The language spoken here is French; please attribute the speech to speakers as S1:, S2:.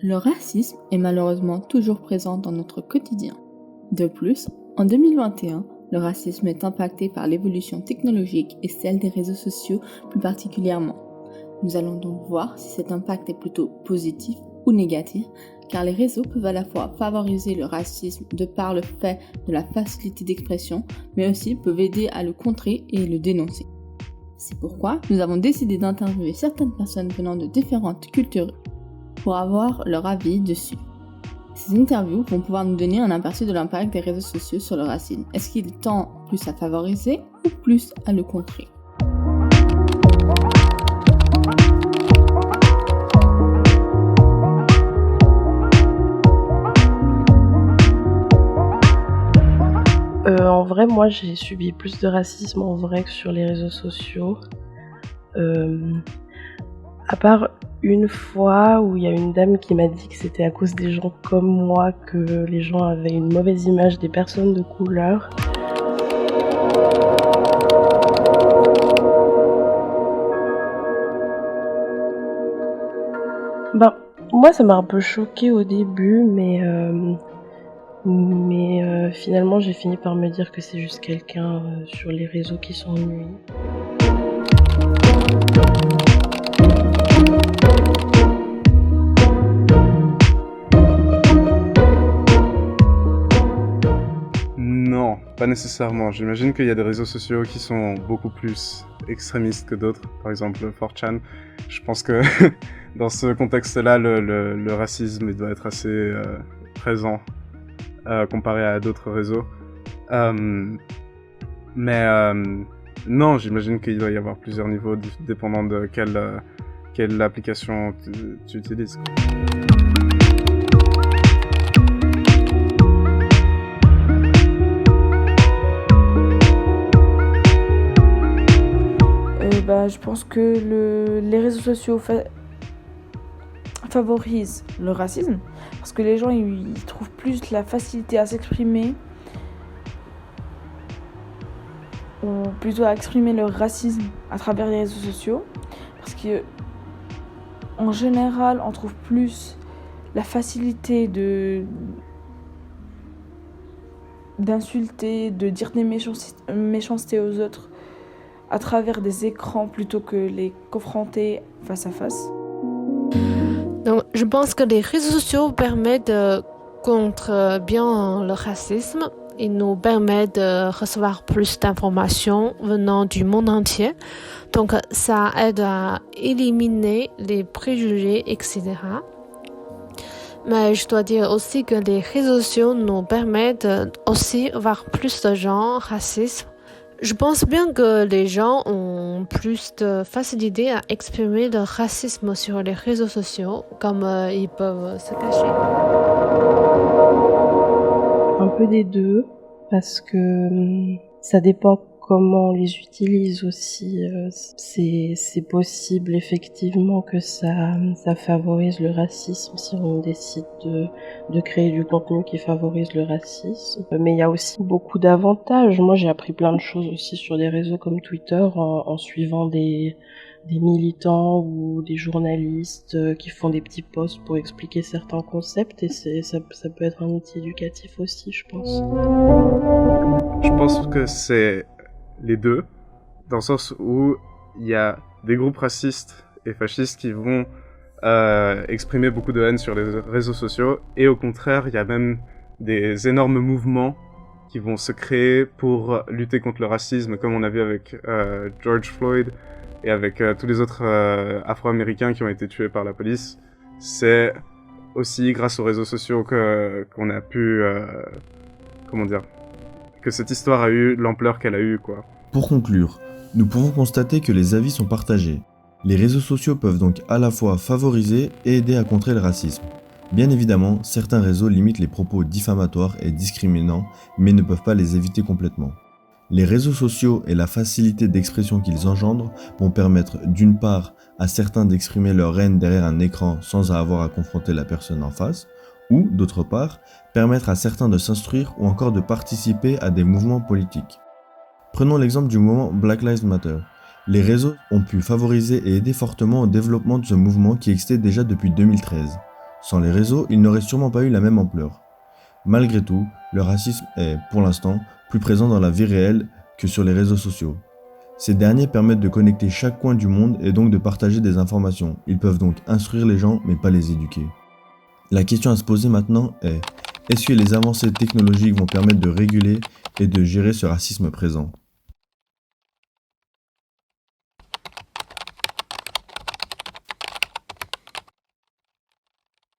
S1: Le racisme est malheureusement toujours présent dans notre quotidien. De plus, en 2021, le racisme est impacté par l'évolution technologique et celle des réseaux sociaux plus particulièrement. Nous allons donc voir si cet impact est plutôt positif ou négatif, car les réseaux peuvent à la fois favoriser le racisme de par le fait de la facilité d'expression, mais aussi peuvent aider à le contrer et le dénoncer. C'est pourquoi nous avons décidé d'interviewer certaines personnes venant de différentes cultures pour avoir leur avis dessus. Ces interviews vont pouvoir nous donner un aperçu de l'impact des réseaux sociaux sur le racisme. Est-ce qu'il tend plus à favoriser ou plus à le contrer ?
S2: En vrai, moi, j'ai subi plus de racisme en vrai que sur les réseaux sociaux. À part une fois où il y a une dame qui m'a dit que c'était à cause des gens comme moi que les gens avaient une mauvaise image des personnes de couleur. Moi, ça m'a un peu choquée au début, mais finalement, j'ai fini par me dire que c'est juste quelqu'un sur les réseaux qui s'ennuie.
S3: Non, pas nécessairement. J'imagine qu'il y a des réseaux sociaux qui sont beaucoup plus extrémistes que d'autres. Par exemple, 4chan. Je pense que dans ce contexte-là, le racisme il doit être assez présent comparé à d'autres réseaux. Non, j'imagine qu'il doit y avoir plusieurs niveaux dépendant de quelle application tu utilises.
S4: Je pense que les réseaux sociaux favorisent le racisme parce que les gens ils trouvent plus la facilité à s'exprimer ou plutôt à exprimer leur racisme à travers les réseaux sociaux parce que en général on trouve plus la facilité d'insulter, de dire des méchancetés aux autres à travers des écrans plutôt que les confronter face à face.
S5: Donc, je pense que les réseaux sociaux permettent de contrer bien le racisme. Ils nous permettent de recevoir plus d'informations venant du monde entier. Donc, ça aide à éliminer les préjugés, etc. Mais je dois dire aussi que les réseaux sociaux nous permettent aussi voir plus de gens racistes. Je pense bien que les gens ont plus de facilité à exprimer leur racisme sur les réseaux sociaux, comme ils peuvent se cacher.
S2: Un peu des deux, parce que ça dépend comment on les utilise aussi. C'est possible effectivement que ça favorise le racisme si on décide de créer du contenu qui favorise le racisme. Mais il y a aussi beaucoup d'avantages. Moi, j'ai appris plein de choses aussi sur des réseaux comme Twitter en suivant des militants ou des journalistes qui font des petits posts pour expliquer certains concepts et ça peut être un outil éducatif aussi, je pense.
S3: Je pense que c'est les deux, dans le sens où il y a des groupes racistes et fascistes qui vont exprimer beaucoup de haine sur les réseaux sociaux, et au contraire, il y a même des énormes mouvements qui vont se créer pour lutter contre le racisme, comme on a vu avec George Floyd et avec tous les autres Afro-Américains qui ont été tués par la police. C'est aussi grâce aux réseaux sociaux qu'on a pu, que cette histoire a eu l'ampleur qu'elle a eue, quoi.
S6: Pour conclure, nous pouvons constater que les avis sont partagés. Les réseaux sociaux peuvent donc à la fois favoriser et aider à contrer le racisme. Bien évidemment, certains réseaux limitent les propos diffamatoires et discriminants, mais ne peuvent pas les éviter complètement. Les réseaux sociaux et la facilité d'expression qu'ils engendrent vont permettre d'une part à certains d'exprimer leur haine derrière un écran sans avoir à confronter la personne en face, ou d'autre part, permettre à certains de s'instruire ou encore de participer à des mouvements politiques. Prenons l'exemple du mouvement Black Lives Matter. Les réseaux ont pu favoriser et aider fortement au développement de ce mouvement qui existait déjà depuis 2013. Sans les réseaux, il n'aurait sûrement pas eu la même ampleur. Malgré tout, le racisme est, pour l'instant, plus présent dans la vie réelle que sur les réseaux sociaux. Ces derniers permettent de connecter chaque coin du monde et donc de partager des informations. Ils peuvent donc instruire les gens mais pas les éduquer. La question à se poser maintenant est: est-ce que les avancées technologiques vont permettre de réguler et de gérer ce racisme présent ?